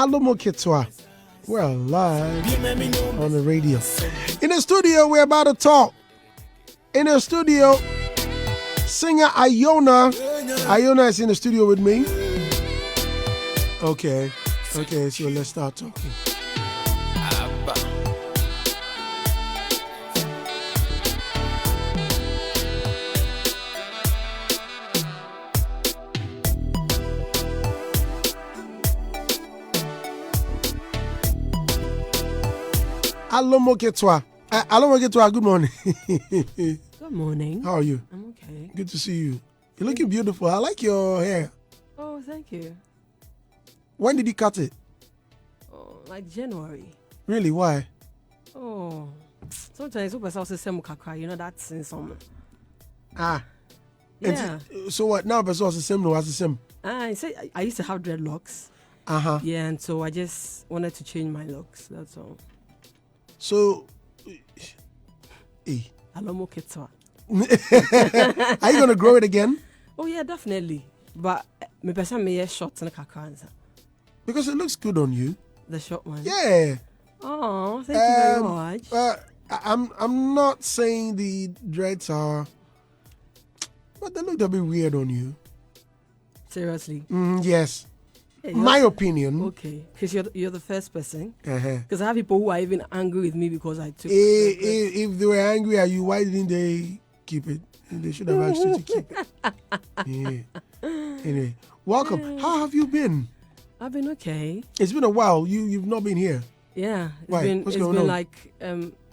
Alomo Ketwa. We're live on the radio. In the studio, we're about to talk. In the studio, singer iOna. iOna is in the studio with me. Okay, so let's start talking. Alomo Ketwa. Alomo Ketwa, good morning. Good morning. How are you? I'm okay. Good to see you. You're looking beautiful. I like your hair. Oh, thank you. When did you cut it? Oh, like January. Really? Why? Oh, sometimes you know that's in some. Ah. Yeah. So what? Now, but what's the same? No, what's the same? I used to have dreadlocks. Yeah, and so I just wanted to change my looks. That's all. So, Alomo Ketwa. Are you gonna grow it again? Oh yeah, definitely. But me person me short and kakranza. Because it looks good on you. The short one. Yeah. Oh, thank you very much. I'm not saying the dreads are, but they look a bit weird on you. Seriously. Yes. Yeah, my opinion. Okay, because you're the first person. Because I have people who are even angry with me because I took. If they were angry at you, why didn't they keep it? They should have asked you to keep it. Yeah. Anyway, welcome. How have you been? I've been okay. It's been a while. You've not been here. Yeah. Why? It's been like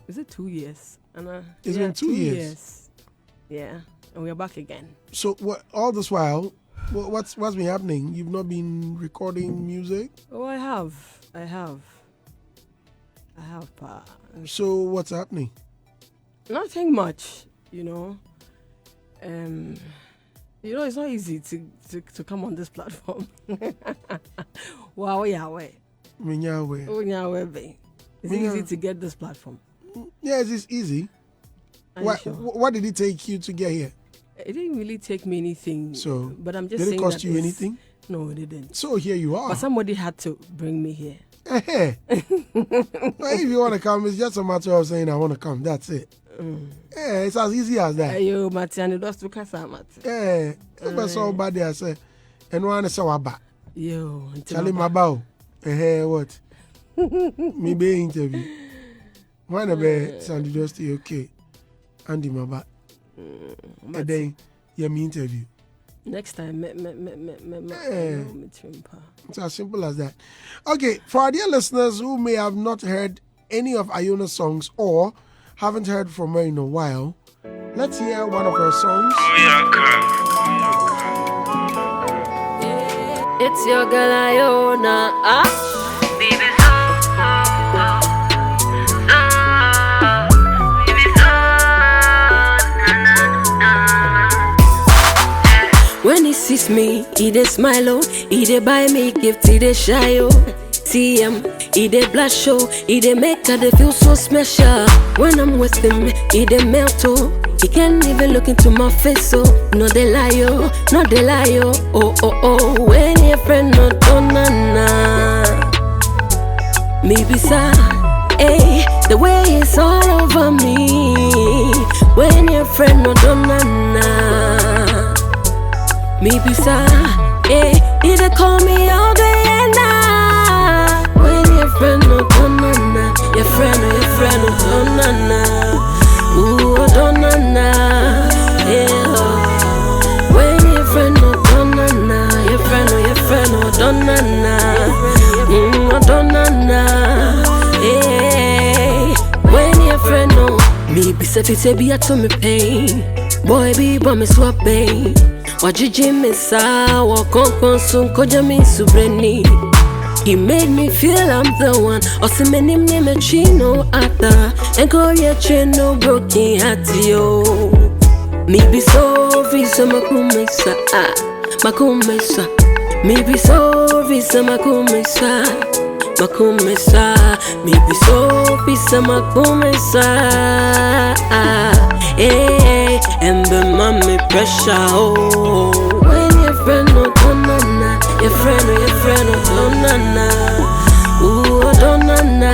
is it 2 years? And it's been 2 years. Yeah, and we're back again. So what? All this while. What's been happening? You've not been recording music? Oh, I have, Pa. So what's happening? Nothing much, you know. It's not easy to come on this platform. Wow, Yahweh. It's easy to get this platform. Yes, it's easy. What did it take you to get here? It didn't really take me anything. So, but I'm just did saying it cost you anything? No, it didn't. So here you are. But somebody had to bring me here. Well, if you want to come, it's just a matter of saying I want to come. That's it. Yeah, it's as easy as that. Yo, Matiani, that's to casa, Mat. Yeah, but so bad there, say, and one say waba. Yo, tell him about. What? Me be interview. One of the sound just okay. Andy Maba. And then you me interview. Next time, it's as simple as that. Okay, for our dear listeners who may have not heard any of iOna's songs or haven't heard from her in a while, let's hear one of her songs. It's your girl iOna. When he sees me, he dey smile, oh. He dey buy me gift, he dey shy, oh. See him, he dey blush, oh. He dey make her dey feel so special. When I'm with him, he dey melt, oh. He can't even look into my face, oh. No they lie, oh. No they lie, oh. Oh, oh, oh. When your friend no donana, me beside, hey. The way it's all over me. When your friend no donana, me beside, yeah, he dey call me all day and night. When your friend no donana, your friend no donana, ooh donana, yeah. When your friend no donana, your friend no donana, donana, yeah. When your friend no, me beside it be a to me pain, boy be by me swapping. Wajiji mesa wakon sun koja mi subreni. He made me feel I'm the one. Osimenim neme chino ata. Enko ye chino broken heart yo. Me be so visa makumesa, makumesa. Me be so visa makumesa, makumesa. Me be so visa makumesa. Hey, and the mommy pressure, oh. When your friend no donana, your friend no donana. na.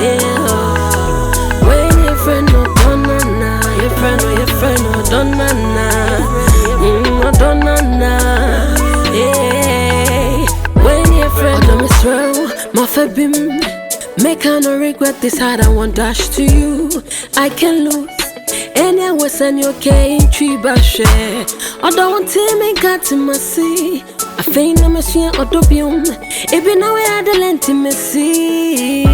Yeah. When your friend no donna na, your friend no donna na. No donna na. Yeah. When your friend no miss row, my fabim. Make I no regret this hard I want dash to you. I can lose. And I was an okay in tree bashe. I don't want to make intimacy. I feign a machine or dobium. Even now I had a intimacy.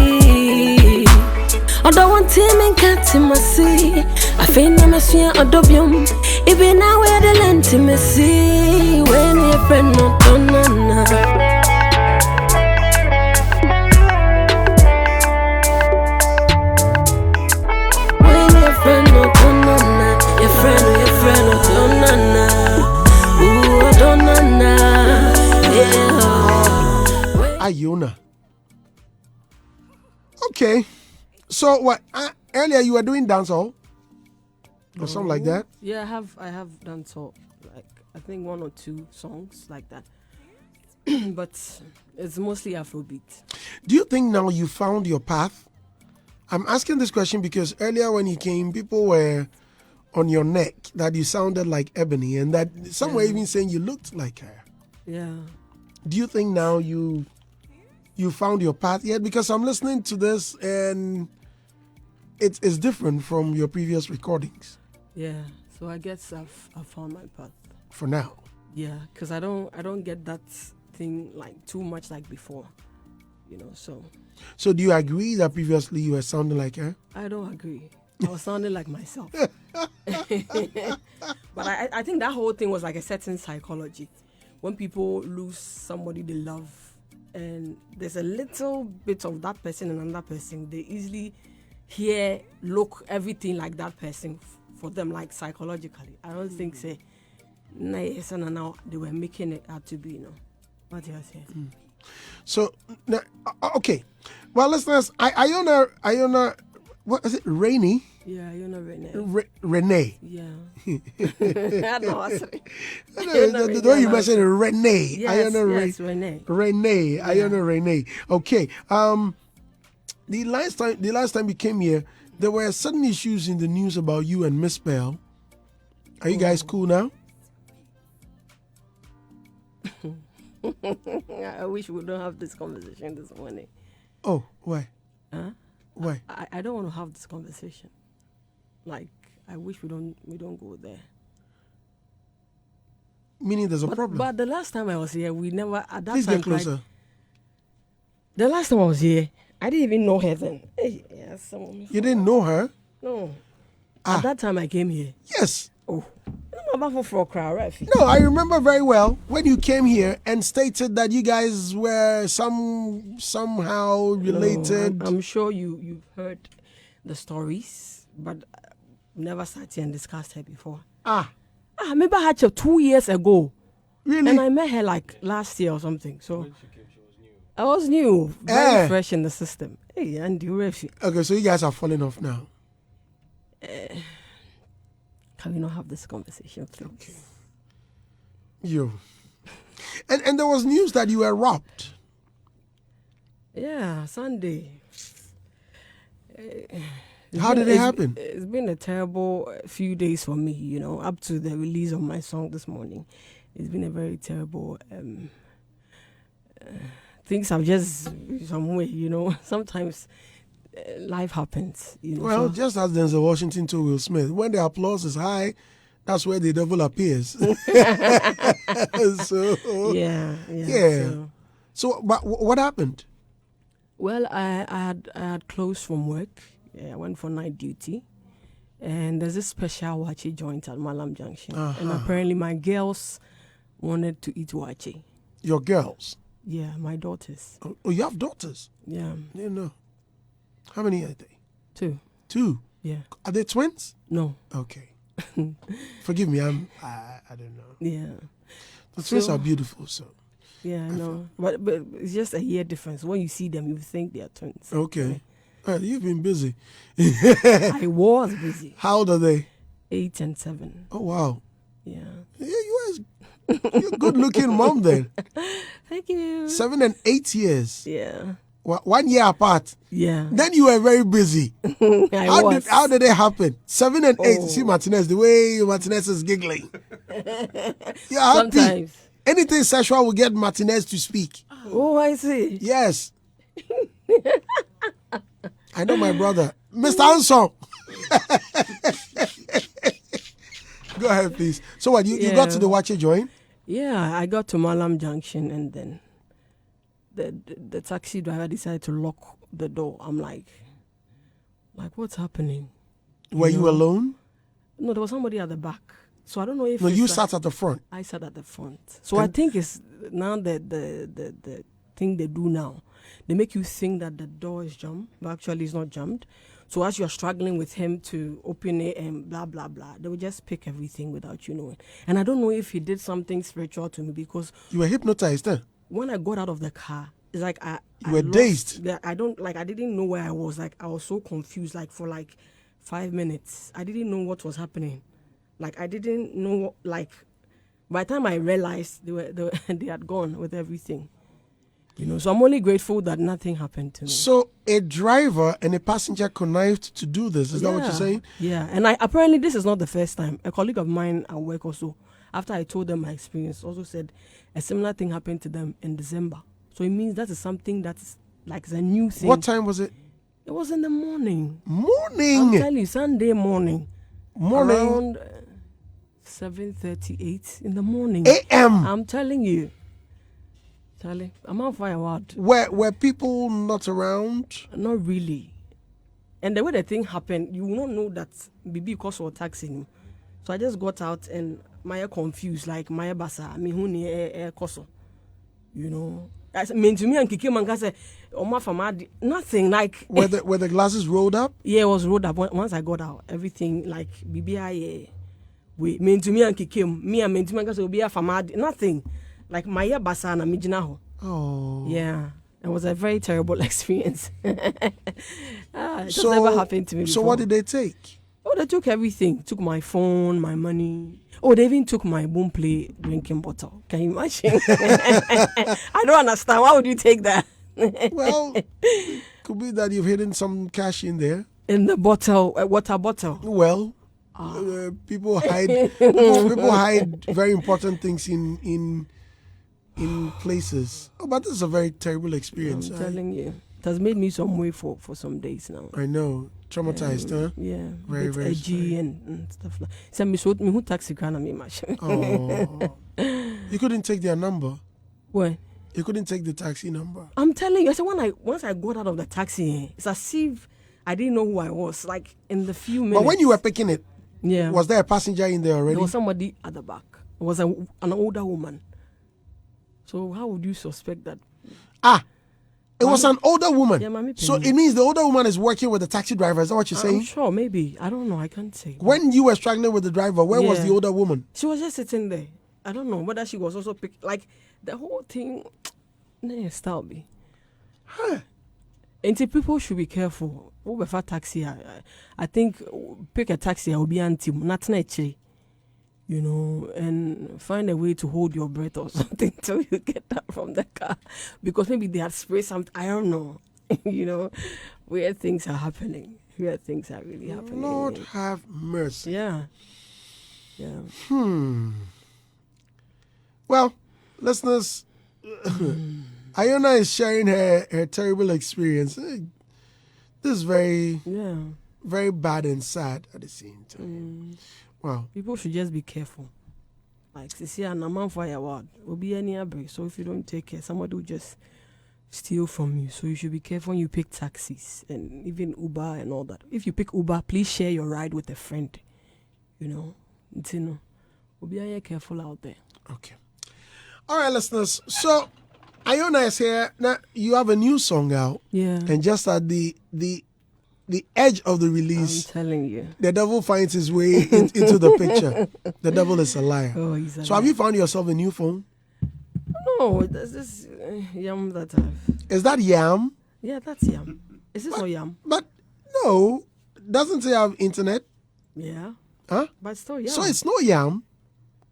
I don't want to make intimacy. I feign a machine or dobium. Even now I had a intimacy. When your friend not done. iOna. Okay. So what? Earlier you were doing dancehall or something like that? Yeah, I have dancehall. Like I think 1 or 2 songs like that. But it's mostly Afrobeat. Do you think now you found your path? I'm asking this question because earlier when you came, people were on your neck that you sounded like Ebony, and that some were even saying you looked like her. Yeah. Do you think now you found your path yet? Because I'm listening to this and it's different from your previous recordings. Yeah. So I guess I've found my path for now. Yeah, because I don't get that thing like too much like before, So do you agree that previously you were sounding like her? I don't agree. I was sounding like myself. But I think that whole thing was like a certain psychology. When people lose somebody they love and there's a little bit of that person and another person, they easily hear, look, everything like that person for them, like psychologically. I don't think now they were making it out to be, what you are saying. So, okay. Well, listeners, iOna, what is it? Reine? Yeah, iOna Reine. Reine. Yeah. I know. The way you mentioned Reine. Yes, Reine. Reine. Yeah. iOna Reine. Okay. The last time you came here, there were sudden issues in the news about you and Miss Bell. Are you guys cool now? I wish we don't have this conversation this morning. Oh, why? Huh? Why? I don't want to have this conversation. Like, I wish we don't go there. Meaning there's a problem. But the last time I was here, we never at that Please time. Get closer. Like, the last time I was here, I didn't even know her then. Hey, you didn't know her? No. At that time I came here. Yes. Oh. No, I remember very well when you came here and stated that you guys were somehow related. No, I'm sure you've heard the stories, but never sat here and discussed her before. Maybe I had her 2 years ago. Really? And I met her like last year or something. So when she came, she was new. I was new, very fresh in the system. Hey, and you okay, so you guys are falling off now. Can we not have this conversation, please? Okay. Yo. And there was news that you were robbed. Yeah, Sunday. How did it happen? It's been a terrible few days for me, up to the release of my song this morning. It's been a very terrible... things have just some way, sometimes... life happens, Well, just as Denzel Washington told Will Smith, when the applause is high, that's where the devil appears. Yeah. So, but what happened? Well, I had closed from work. Yeah, I went for night duty, and there's this special wache joint at Malam Junction, and apparently my girls wanted to eat wache. Your girls? Yeah, my daughters. Oh, you have daughters? Yeah. How many are they? 2. 2? Yeah. Are they twins? No. Okay. Forgive me, I don't know. Yeah. The twins are beautiful, so. Yeah, I know. But it's just a year difference. When you see them, you think they are twins. Okay. You've been busy. I was busy. How old are they? 8 and 7. Oh, wow. Yeah. You're a good-looking mom then. Thank you. 7 and 8 years. Yeah. 1 year apart. Yeah. Then you were very busy. How did it happen? 7 and 8. See Martinez, the way Martinez is giggling. Yeah, sometimes. Anything sexual will get Martinez to speak. Oh, I see. Yes. I know my brother. Mr. Anson. Go ahead, please. So what, you got to the Wache joint? Yeah, I got to Malam Junction and then the taxi driver decided to lock the door. I'm like what's happening? Were you alone? No, there was somebody at the back. So I don't know if... No, you sat at the front. I sat at the front. So I think it's now the thing they do now. They make you think that the door is jammed, but actually it's not jammed. So as you're struggling with him to open it and blah, blah, blah, they will just pick everything without you knowing. And I don't know if he did something spiritual to me because... You were hypnotized, huh? When I got out of the car, it's like you were dazed. I didn't know where I was. Like I was so confused, like for 5 minutes. I didn't know what was happening. Like I didn't know, like by the time I realized they had gone with everything. So I'm only grateful that nothing happened to me. So a driver and a passenger connived to do this. Is that what you're saying? Yeah. And apparently this is not the first time. A colleague of mine at work also, after I told them my experience, also said a similar thing happened to them in December. So it means that is something that's like a new thing. What time was it? It was in the morning. Morning? I'm telling you, Sunday morning. Around 7:38 in the morning. A.M. I'm telling you. Charlie, I'm on fire. What? Were people not around? Not really. And the way the thing happened, you will not know that Bibi because of taxing. So I just got out and Maya confused, like Maya Basa, me who near koso. I mean to me and Kiki Manka said, Oma Famadi, nothing like. Were the glasses rolled up? Yeah, it was rolled up. Once I got out, everything like BBI. We mean to me and Kiki, me and Manka said, be a Famadi, nothing. Like Maya Basana Mijinaho. Oh. Yeah. It was a very terrible experience. It just never happened to me before. So what did they take? Oh, they took everything. Took my phone, my money. Oh, they even took my boom play drinking bottle. Can you imagine? I don't understand. Why would you take that? Well, could be that you've hidden some cash in there. In the bottle, water bottle. Well, people hide. people hide very important things in places. Oh, but this is a very terrible experience. I'm telling you. It has made me some way for some days now. I know. Traumatized, huh? Yeah. Very, very edgy and stuff like that. Send me who taxi can me much. Oh. You couldn't take their number? What? You couldn't take the taxi number? I'm telling you, I said once I got out of the taxi, it's as if I didn't know who I was, like in the few minutes. But when you were picking it, yeah, was there a passenger in there already? There was somebody at the back. It was an older woman. So how would you suspect that? It was an older woman. Yeah, so it means the older woman is working with the taxi driver. Is that what you're saying? I'm sure, maybe. I don't know. I can't say. When you were struggling with the driver, where was the older woman? She was just sitting there. I don't know whether she was also like the whole thing. Style me. And people should be careful. Over taxi, I think pick a taxi. I will be anti. Not actually. And find a way to hold your breath or something till you get out from the car. Because maybe they had sprayed something, I don't know. Weird things are happening. Weird things are really happening. Lord have mercy. Yeah. Well, listeners, iOna is sharing her terrible experience. This is very, very bad and sad at the same time. Wow. People should just be careful. Like, see, I'm a man for your word. Will be any break. So if you don't take care, somebody will just steal from you. So you should be careful when you pick taxis and even Uber and all that. If you pick Uber, please share your ride with a friend. We'll be careful out there. Okay. All right, listeners. So iOna is here. Now you have a new song out. Yeah. And just at the edge of the release, I'm telling you, the devil finds his way into the picture. The devil is a liar. Oh, he's a liar. So have you found yourself a new phone? No, there's this Yam that I have. Is that Yam? Yeah, that's Yam. Is this not Yam? But no, doesn't it have internet? Yeah. Huh? But still Yam. So it's not Yam.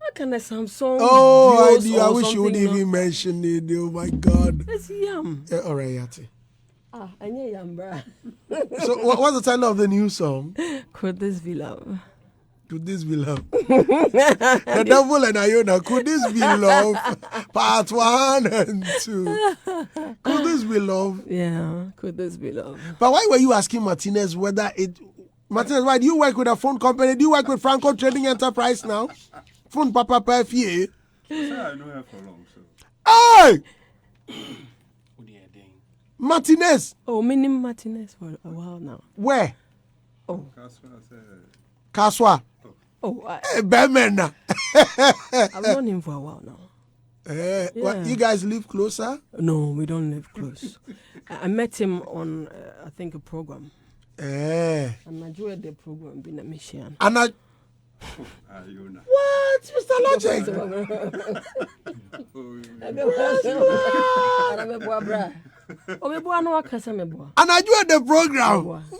How can a Samsung? Oh, I wish you wouldn't even mention it. Oh my God. It's Yam. All right, Yati. I need Yambra. So what's the title of the new song? Could this be love? Could this be love? The Devil and Iona, could this be love? Part 1 and 2. Could this be love? Yeah, could this be love? But why were you asking Martinez whether it... Martinez, why do you work with a phone company? Do you work with Franco Trading Enterprise now? Phone Papa Perfie. I know her for long, so. Hey! Martinez. Oh, meaning Martinez for a while now. Where? Oh. Kaswa. Oh, Bemena. I've known him for a while now. What, you guys live closer? No, we don't live close. I met him on, I think, a program. And I enjoyed the program being a mission. And I... What? Mr. Logic? And I joined the program. What?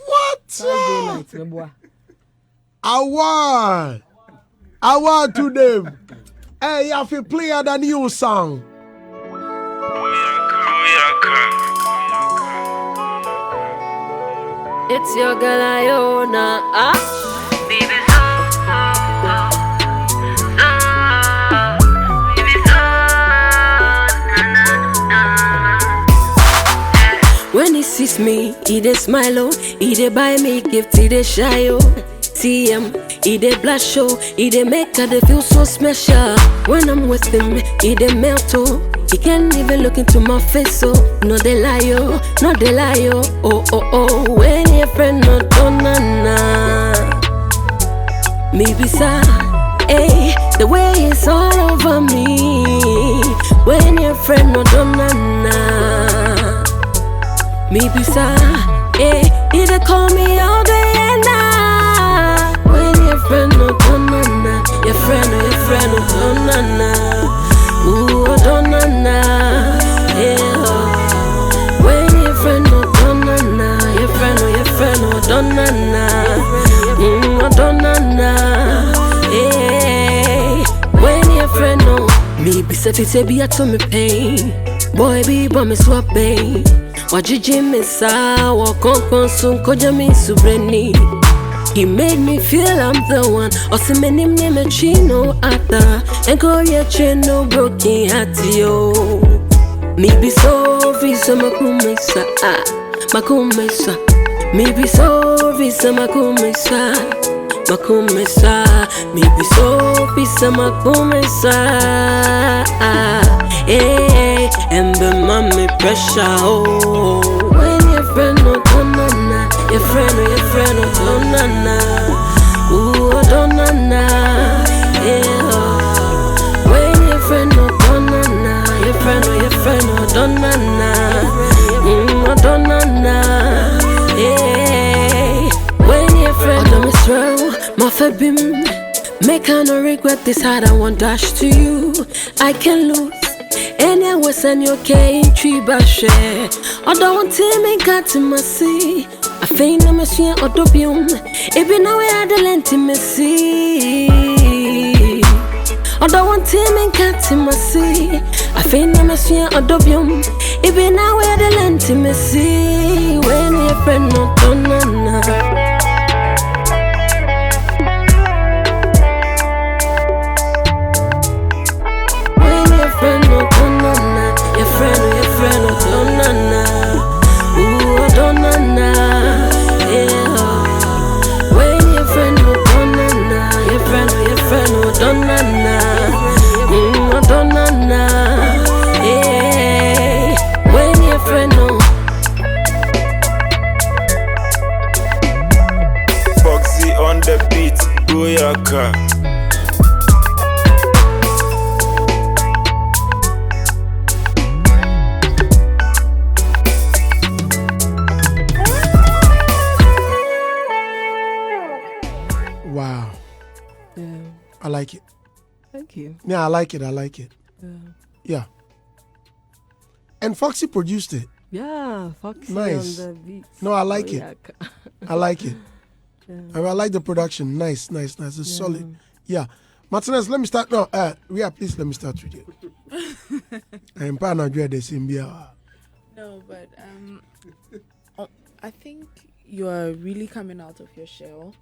Award to them. Hey, you have to play the new song. It's your girl Iona. When he sees me, he dey smile oh, he dey buy me gift, he dey shy oh. See him, he dey blush oh, he dey make her dey feel so special. When I'm with him, he dey melt oh. He can't even look into my face oh. No dey lie oh, no dey lie oh. Oh oh oh, when your friend no donana, me be sad. Hey, the way it's all over me. When your friend no donana. Me be sad, he dey call me all day and night. When your friend no donana, your friend no donana. Ooh, donana, yeah. When your friend no donana, your friend no donana. Donana, yeah. When your friend no, me be sad, say be a to me pain. Boy be me swapping. Wajiji mesa wakonkonsun kojami subreni. He made me feel I'm the one. Osimenim neme chino ata. Enko ye chino broken heart yo. Me be so visa makumesa. Makumesa. Me be so visa makumesa. Makumesa. Me be so visa makumesa. Hey, and the mommy pressure, oh. When your friend no donana, your friend no donana. Ooh, donana, yeah. When your friend no donana, your friend no donana. Donana, yeah. When your friend no misrow, my fabim. Make I no regret this hard, I won't dash to you. I can lose. And I was on your cane tree bashe. I don't tell me got to my sea. I feign a machine or dopium. Even now I had a intimacy. I don't want to me got to my sea. I feign a machine or dopium. Even now I had a intimacy. When your friend no donana. Your friend no donana. Ooh, donana, yeah. When your friend no donana, your friend no donana. Donana, yeah. When your friend no. Foxy on the beat, Boyaka. Wow. Yeah. I like it. Thank you. Yeah, I like it. Yeah. And Foxy produced it. Yeah, Foxy Nice. on the beat. No, I like it. I like it. Yeah. I like the production. Nice. It's solid. Yeah. Martinez, let me start. No, please let me start with you. I'm Pana Dread Simbia. No, but I think you are really coming out of your shell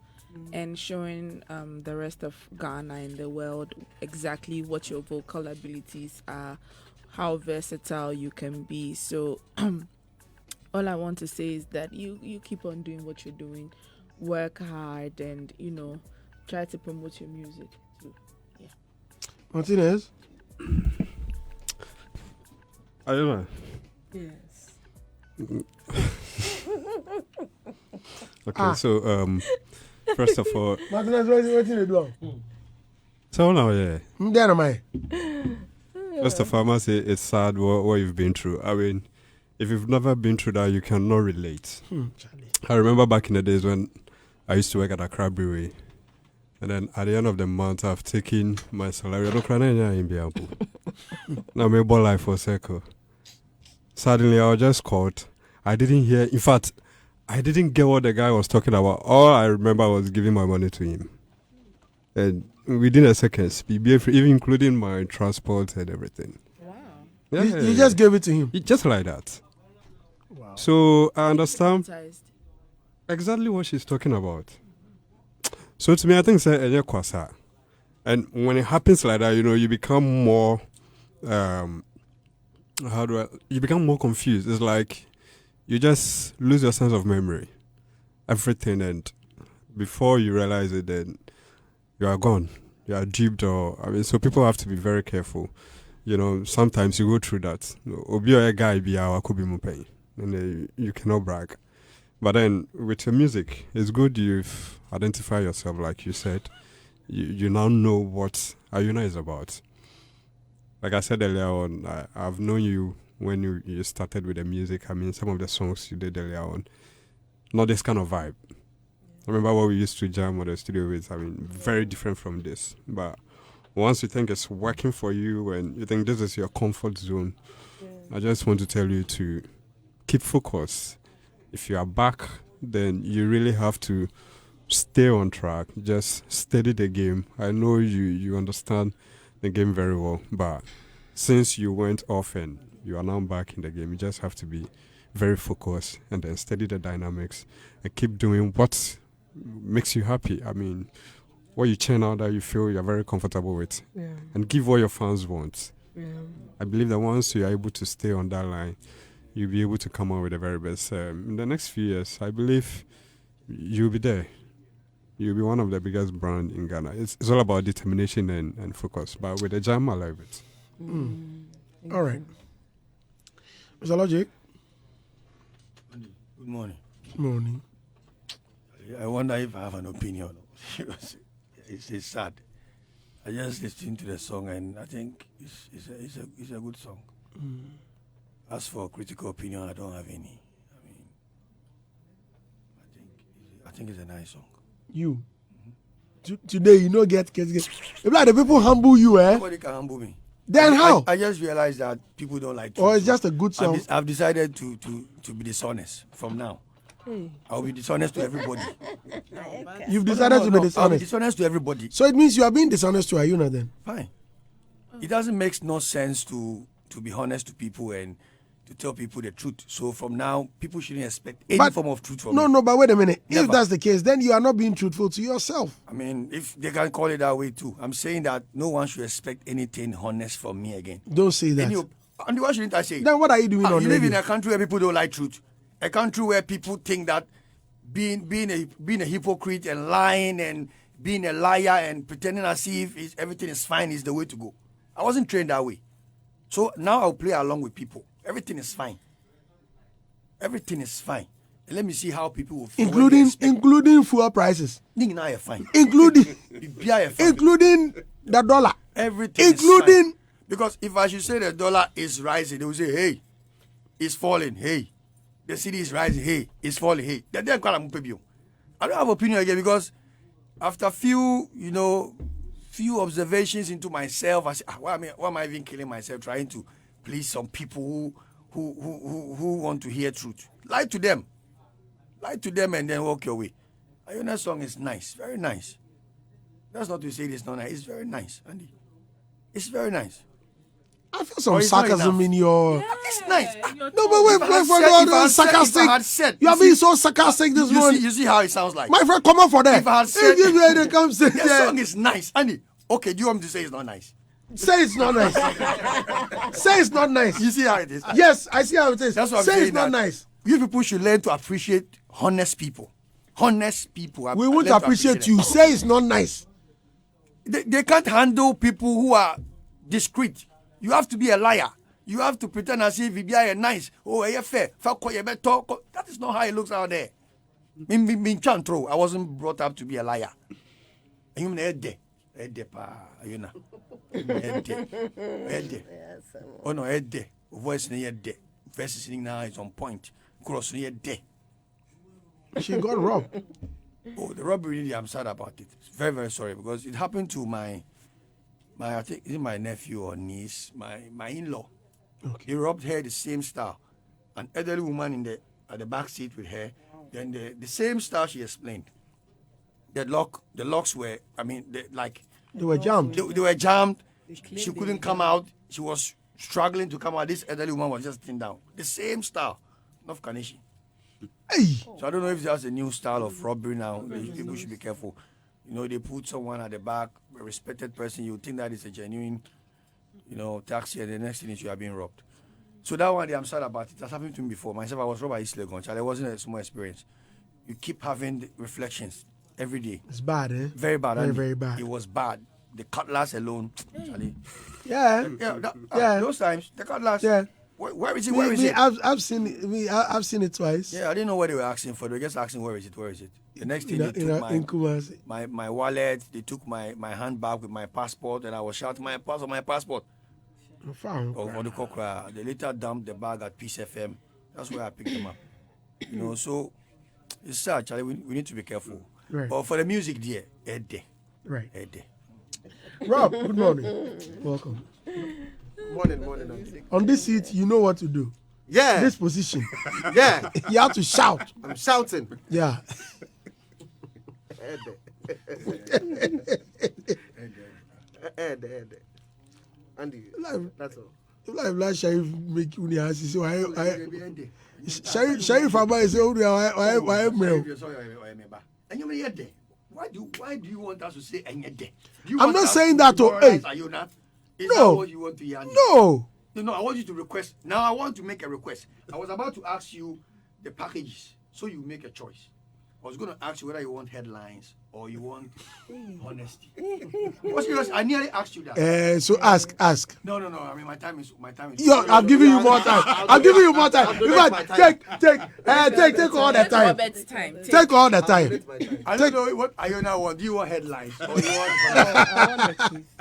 and showing the rest of Ghana and the world exactly what your vocal abilities are, how versatile you can be. So all I want to say is that you keep on doing what you're doing, work hard, and try to promote your music too. Yeah. Martinez. iOna. Yes. Okay, so first of all, Martinez, what you do? so now, yeah. There am I. First of all, I must say it's sad what you've been through. I mean, if you've never been through that, you cannot relate. I remember back in the days when I used to work at Accra Brewery, and then at the end of the month, I've taken my salary. I don't cry in Biampo. Now my ball life for circle. Suddenly, I was just caught. I didn't hear. In fact, I didn't get what the guy was talking about. All I remember was giving my money to him, and within a second, even including my transport and everything. Wow. Yeah, You just gave it to him. just like that. Wow. So I understand Traumatized. exactly what she's talking about. So to me, I think say enye kwasa. And when it happens like that, you become more you become more confused. It's like you just lose your sense of memory. Everything, and before you realize it, then you are gone. You are duped, so people have to be very careful. Sometimes you go through that. Obi a guy be our could be mupay, and you cannot brag. But then with your music, it's good you've identified yourself, like you said. You now know what iOna is about. Like I said earlier on, I've known you when you started with the music. I mean, some of the songs you did earlier on, not this kind of vibe. I remember what we used to jam at the studio with. I mean, very different from this. But once you think it's working for you and you think this is your comfort zone, I just want to tell you to keep focused. If you are back, then you really have to stay on track. Just steady the game. I know you understand the game very well, but since you went off and you are now back in the game, you just have to be very focused and then steady the dynamics and keep doing what makes you happy. I mean, what you churn out that you feel you're very comfortable with, and give what your fans want. I believe that once you are able to stay on that line, you'll be able to come out with the very best. In the next few years, I believe you'll be there. You'll be one of the biggest brands in Ghana. It's all about determination and focus. But with the jam, I love it. All right. Mr. Logic. Good morning. Morning. I wonder if I have an opinion. It's sad. I just listened to the song and I think it's a good song. As for critical opinion, I don't have any. I mean, I think it's a nice song. You. Today, you know, get. If like the people humble you, eh? Nobody can humble me. Then how? I just realized that people don't like. Or it's just a good song. I've decided to be dishonest from now. I'll be dishonest to everybody. You've decided to be I'll be dishonest. dishonest to everybody. So it means you are being dishonest to iOna then. Fine. It doesn't make no sense to be honest to people and to tell people the truth. So from now, people shouldn't expect any form of truth from me. No, but wait a minute. If Never. that's the case, then you are not being truthful to yourself. I mean, if they can call it that way too. I'm saying that no one should expect anything honest from me again. Don't say that. And why shouldn't I say it? Then what are you doing on You live radio? in a country where people don't like truth. A country where people think that being a hypocrite and lying and being a liar and pretending as if everything is fine is the way to go. I wasn't trained that way. So now I'll play along with people. Everything is fine. Everything is fine. And let me see how people will feel. Including fuel prices. Fine. Including fine. including the dollar. Everything including is fine. Because if I should say the dollar is rising, they will say, hey, it's falling, hey. The city is rising, hey, it's falling, hey. I don't have opinion again because after few observations into myself, I say, why am I even killing myself trying to please some people who want to hear truth? Lie to them and then walk your way. iOna's song is nice, very nice. That's not to say it's not nice. It's very nice, Andy. It's very nice. I feel some Or it's not sarcasm enough. in your. It's nice. No, but wait, sarcastic. You are being so sarcastic this morning. You see how it sounds like. My friend, come on for that. If I had said they come say, the song is nice, Andy. Okay, do you want me to say it's not nice? Say it's not nice. Say it's not nice. You see how it is? Yes, I see how it is. That's what I'm say saying. It's not nice. You people should learn to appreciate honest people. Honest people. We won't appreciate you. Say it's not nice. They can't handle people who are discreet. You have to be a liar. You have to pretend as if you are nice. Oh, you're fair. That is not how it looks out there. I wasn't brought up to be a liar. You know, oh no, voice verses now is on point. Cross She got robbed. Oh, the robbery, I'm sad about it. Very, very sorry because it happened to my I think is it my nephew or niece, my in-law. Okay. He robbed her the same style. An elderly woman at the back seat with her. Then the same style she explained. The locks were, They were jammed. They were jammed. She couldn't come out. She was struggling to come out. This elderly woman was just sitting down. The same style. Not Kanishi. Hey. So I don't know if that's a new style of robbery now. People should be careful. You know, they put someone at the back, a respected person. You think that is a genuine, taxi, and the next thing is you are being robbed. So that one day, I'm sad about it. That's happened to me before. Myself, I was robbed by East Legon. It wasn't a small experience. You keep having the reflections every day. It's bad, eh? Very bad. Very, very bad. It was bad. The cutlass alone. Charlie. Yeah. Those times, the cutlass. Yeah. Where is it? Where is it? I've seen it. I've seen it twice. Yeah, I didn't know what they were asking for. They were just asking, where is it? Where is it? The next thing, they took my wallet. They took my handbag with my passport, and I was shouting, my passport. They later dumped the bag at Hitz FM. That's where I picked them up. So it's sad, Charlie. We need to be careful. Right. But for the music, dear, Eddie. Right. Eddie. Rob, good morning. Welcome. Morning. On this seat, you know what to do. Yeah. This position. Yeah. You have to shout. I'm shouting. Yeah. Andy, that's all. Like Sharif make you answer. So Sharif Abba say, why mail? Why do you want us to say Enyede? I'm not saying that to hey. Is No. that what you want to hear? No. No, I want you to request. Now I want to make a request. I was about to ask you the packages, so you make a choice. I was going to ask you whether you want headlines or you want honesty. Because I nearly asked you that. So ask. No. I mean, my time is. Yo, I'm giving you more time. I'm giving you more time. Take all the time. Robert's time. Take all the time. I don't know what iOna want. Do you want headlines or you want?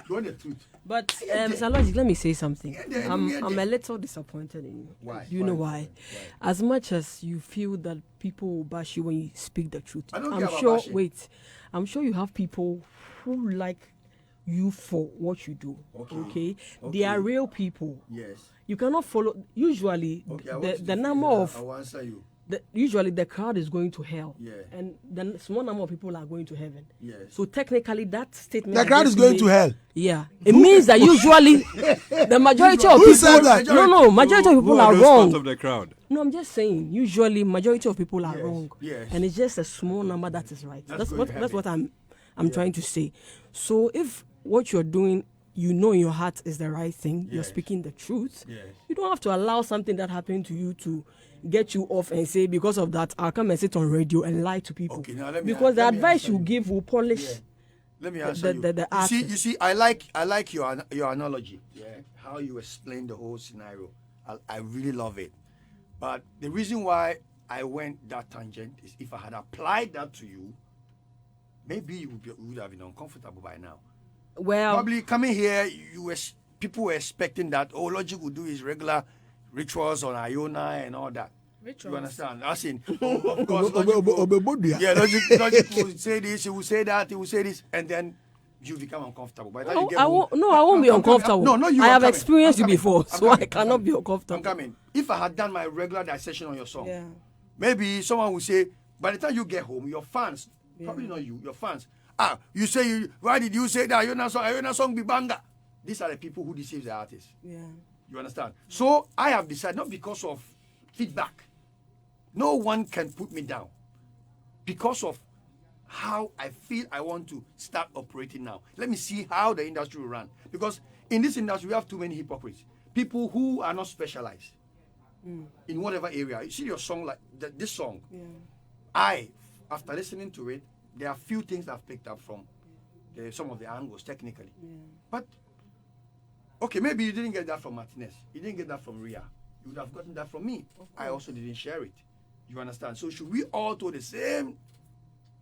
You want the truth. But Mr. Logic, let me say something. I'm a little disappointed in you. Why? Do you know why? As much as you feel that people will bash you when you speak the truth, I don't care I'm about sure. bashing. Wait, I'm sure you have people who like you for what you do. Okay? They are real people. Yes. You cannot follow. Usually, the number of I will answer you. usually the crowd is going to hell, Yeah. and the small number of people are going to heaven. Yes. So technically, that statement The crowd is going to hell. Yeah, it means that usually the majority of Who people. said that? No, majority of people are those wrong. parts of the crowd? No, I'm just saying. Usually, majority of people are wrong, yes. and it's just a small number that is right. That's going to what I'm trying to say. So if what you're doing, you know in your heart is the right thing, you're speaking the truth. Yes. You don't have to allow something that happened to you to get you off and say, because of that, I'll come and sit on radio and lie to people. Okay, now let me because the let me advice answer you you. give will polish. Let me answer you. The You see, I like your analogy. Yeah, how you explain the whole scenario. I really love it. But the reason why I went that tangent is if I had applied that to you, maybe you would have been uncomfortable by now. Well, Probably coming here, people were expecting that Logic would do his regular rituals on iOna and all that. Rituals? You understand? As in, of course, Logic will say this, he will say that, he will say this, and then you become uncomfortable. By the time you get I home, won't be uncomfortable. No, you I are have coming. experienced I'm you coming. before, I'm so coming. I cannot be uncomfortable. I'm coming. If I had done my regular dissection on your song, Yeah. maybe someone will say, by the time you get home, your fans, probably not you, your fans, why did you say that Iona song be banger? these are the people who deceive the artists. Yeah. You understand? So I have decided, not because of feedback. No one can put me down. Because of how I feel I want to start operating now. Let me see how the industry will run. Because in this industry, we have too many hypocrites. People who are not specialized in whatever area. You see your song, like this song. Yeah. After listening to it, there are few things I've picked up from some of the angles technically. Yeah. But, okay, maybe you didn't get that from Martinez. You didn't get that from Ria. You would have gotten that from me. I also didn't share it. You understand? So should we all do the same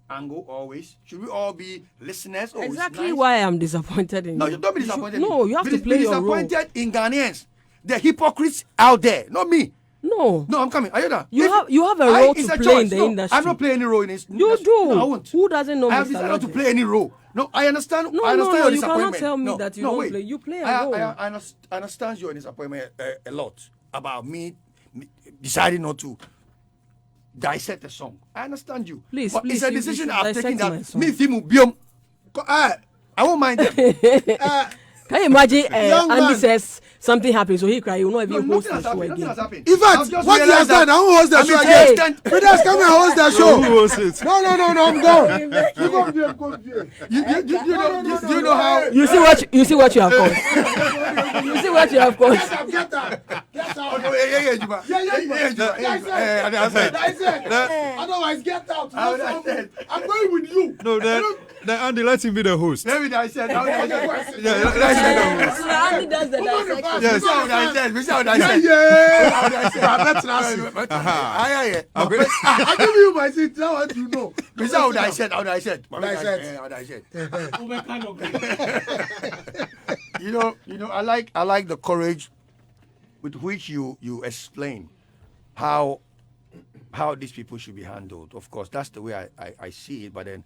angle always? Should we all be listeners? Oh, exactly why I'm disappointed in No, you. don't be disappointed. No, you have to play your role. Be disappointed in Ghanaians. The hypocrites out there, not me. No, I'm coming. Ayona, you have a role to play in the industry. I'm not playing any role in this. You do. No, I won't. Who doesn't know? I have decided not to play any role. No, I understand. No, I understand your you disappointment. cannot tell me that you don't play. You play a role. I understand your disappointment a lot about me deciding not to dissect the song. I understand you. Please, it's a decision I've taken that me Fimu Biom. I won't mind them. Can you imagine Andy says something happens, so he cry, you will not even host the show again. In fact, what he has done, I won't host the show again. Fridas, come and host the show. Who hosts it? No, I'm gone. You know how you see what you have caused. You see what you have caused. Get out. Otherwise, get out. I'm going with you. No, then Andy, let him be the host. Maybe I said. So Andy does the dissection. Yes. I give you my seat. Now what you know. How would I said? You know, I like the courage with which you explain how these people should be handled. Of course, that's the way I see it. But then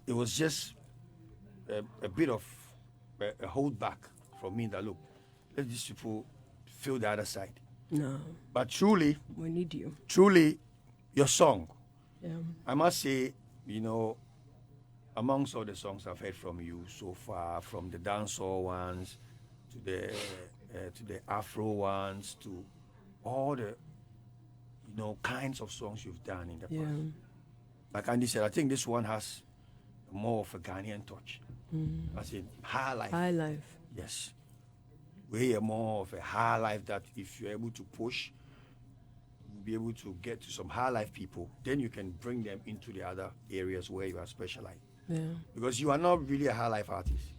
it was just a bit of a hold back from me that, look, let these people feel the other side. No. But truly, we need you. Truly, your song. Yeah. I must say, you know, amongst all the songs I've heard from you so far, from the dancehall ones to the Afro ones to all the, you know, kinds of songs you've done in the past. Like Andy said, I think this one has more of a Ghanaian touch. As in high life. High life. Yes. We hear more of a high life that if you're able to push, you'll be able to get to some high life people. Then you can bring them into the other areas where you are specialized. Yeah. Because you are not really a high life artist.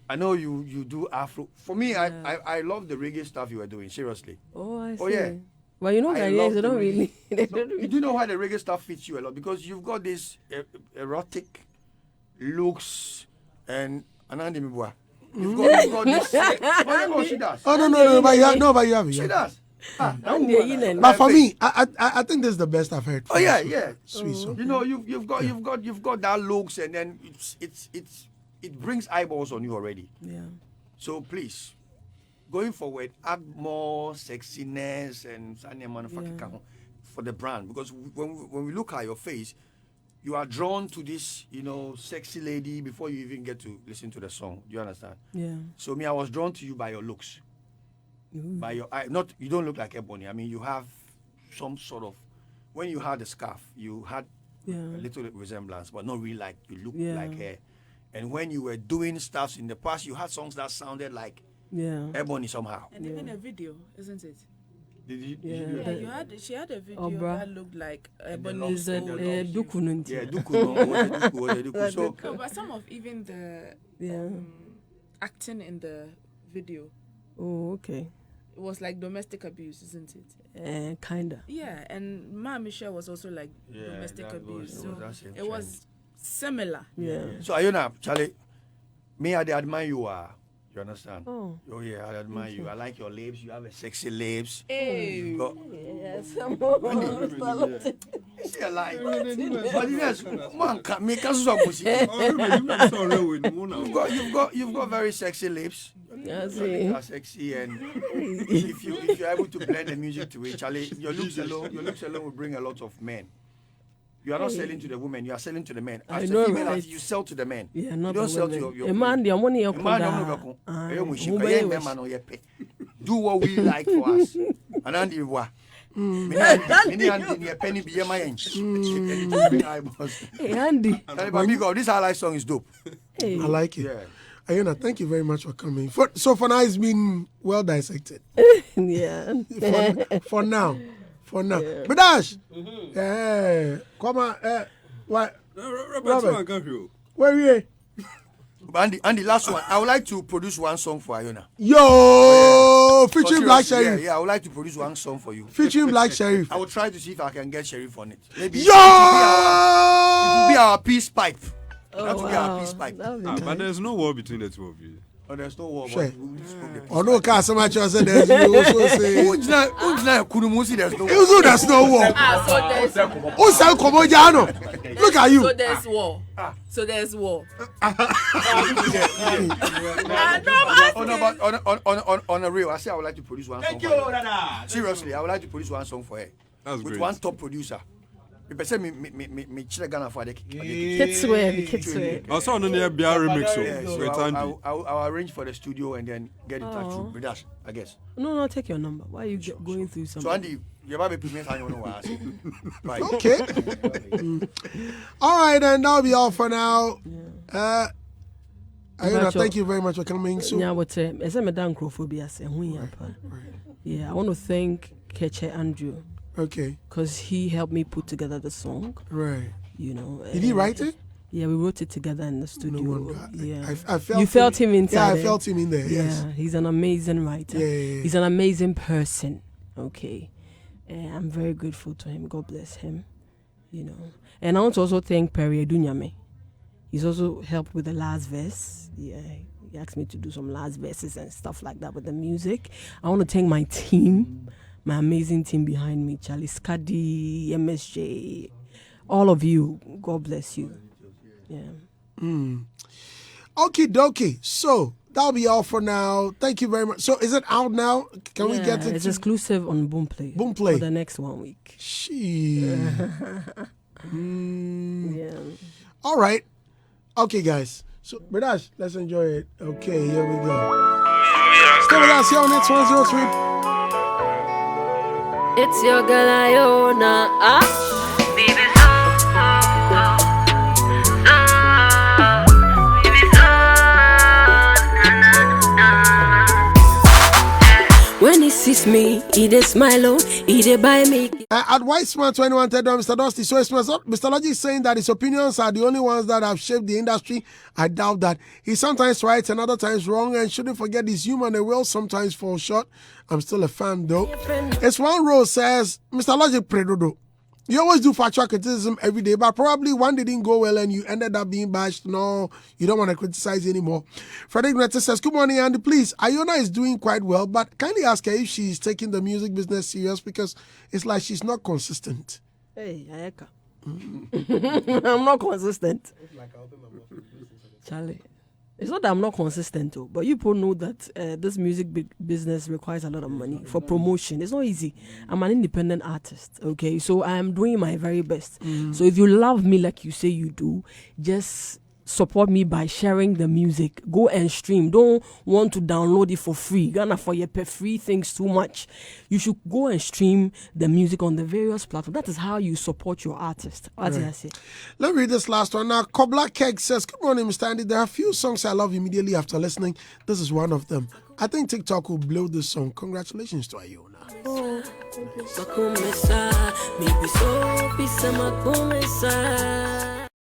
I know you do Afro. For me, I love the reggae stuff you are doing, seriously. Oh, I see. Oh, yeah. Well, you know, Ghanaians, they don't really. You do know why the reggae stuff fits you a lot? Because you've got this erotic looks and Anandi Mibwa. You've got this. Oh, she does. Oh, no, but you have. She does. But for me, I think this is the best I've heard. Oh yeah. Sweet song. You know, you've got that looks, and then it brings eyeballs on you already. Yeah. So please, going forward, add more sexiness and for the brand, because when we look at your face, you are drawn to this, you know, sexy lady before you even get to listen to the song. Do you understand? Yeah. So I was drawn to you by your looks. By your eye. You don't look like Ebony. I mean, you have some sort of, when you had the scarf, you had a little resemblance, but not really like you look like her. And when you were doing stuff in the past, you had songs that sounded like Ebony somehow. And even a video, isn't it? Did you she had a video that looked like Ebony's. Duku. Yeah, Duku. So, no, but some of even the acting in the video. Oh, okay. It was like domestic abuse, isn't it? Kinda. Yeah, and Ma Michelle was also like domestic abuse. It was similar. Yeah. So Iona, Charlie, me I admire you. You understand? Oh yeah, I admire you. I like your lips. You have a sexy lips. Hey. Yes. You see a lie. But yes, man, me you've got very sexy lips. You are sexy, and if you're able to blend the music to it, Charlie, your looks alone will bring a lot of men. You are not selling to the women, you are selling to the men. I As know, a female right? artist, you sell to the men. Yeah, You not don't the sell to women. your A man, the money you a man don't know. Do what we like for us. And then you what? Penny be my Hey, Andy. This highlight song is dope. Hey. I like it. Yeah. Iona, thank you very much for coming. So for now, it's been well dissected. Yeah. For now. But Dash, yeah, come on, what? Robert, where are you? Andy, last one. I would like to produce one song for Iona. Yo, featuring Black Sheriff. Yeah, I would like to produce one song for you. Featuring Black Sheriff. I will try to see if I can get Sheriff on it. Maybe Yo! it will be our peace pipe. That will be our peace pipe. But there's no war between the two of you. Oh, there's no war. Sure. Oh no, can't so much as there's no also say. There's no war. Also, there's no war. Oh, Sal Komojano. Look at you. So there's war. So there's war. On a real, I say I would like to produce one song. Seriously, I would like to produce one song for her. That's with great. one top producer. Me say me chile Ghana for the Kids wear. Also on the BR remix Yeah, with so Andy. I'll arrange for the studio and then get in touch with us, I guess. No, take your number. Why are you going through something? So Andy, you're about to present I don't know what I say. Right. Okay. All right, then that'll be all for now. Iona, thank you very much for coming. So, yeah, but I want to thank Keche Andrew. okay, Because he helped me put together the song, right. you know. Did he write it? Yeah, we wrote it together in the studio. No wonder. Yeah. I felt You felt him inside. Yeah, I eh? felt him in there. Yeah, Yes. he's an amazing writer. Yeah. He's an amazing person. Okay. I'm very grateful to him. God bless him. You know. And I want to also thank Perry Edunyame. He's also helped with the last verse. Yeah. He asked me to do some last verses and stuff like that with the music. I want to thank my team, my amazing team behind me, Charlie Skadi, MSJ, all of you. God bless you. Yeah. Okie dokie. So that'll be all for now. Thank you very much. So is it out now? Can we get it? It's exclusive on Boomplay. Boomplay. For the next 1 week. Yeah. All right. Okay, guys. So, Bradash, let's enjoy it. Okay, here we go. Stay with us here on Hitz 103. It's your girl Iona. When he sees me, he dey smile, oh, he dey buy me. At Whitesman 21 Mr. Dusty. So it's Mr. Logic is saying that his opinions are the only ones that have shaped the industry. I doubt that. He sometimes right and other times wrong, and shouldn't forget he's human and will sometimes fall short. I'm still a fan though. It's one rose says, Mr. Logic Predodo. You always do factual criticism every day, but probably one didn't go well and you ended up being bashed. No, you don't want to criticize anymore. Frederick Netta says, good morning, Andy. Please, Iona is doing quite well, but kindly ask her if she's taking the music business serious because it's like she's not consistent. Hey, Ayeka. I'm not consistent. Charlie. It's not that I'm not consistent, though, but you people know that this music business requires a lot of money for promotion. It's not easy. I'm an independent artist, okay? So I am doing my very best. So if you love me like you say you do, just support me by sharing the music. Go and stream. Don't want to download it for free. Ghana for your pay free things too much. You should go and stream the music on the various platforms. That is how you support your artist. What did I say? Let me read this last one. Now, Kobla Keg says, good morning, Mr. Andy. There are a few songs I love immediately after listening. This is one of them. I think TikTok will blow this song. Congratulations to Iona. Maybe so,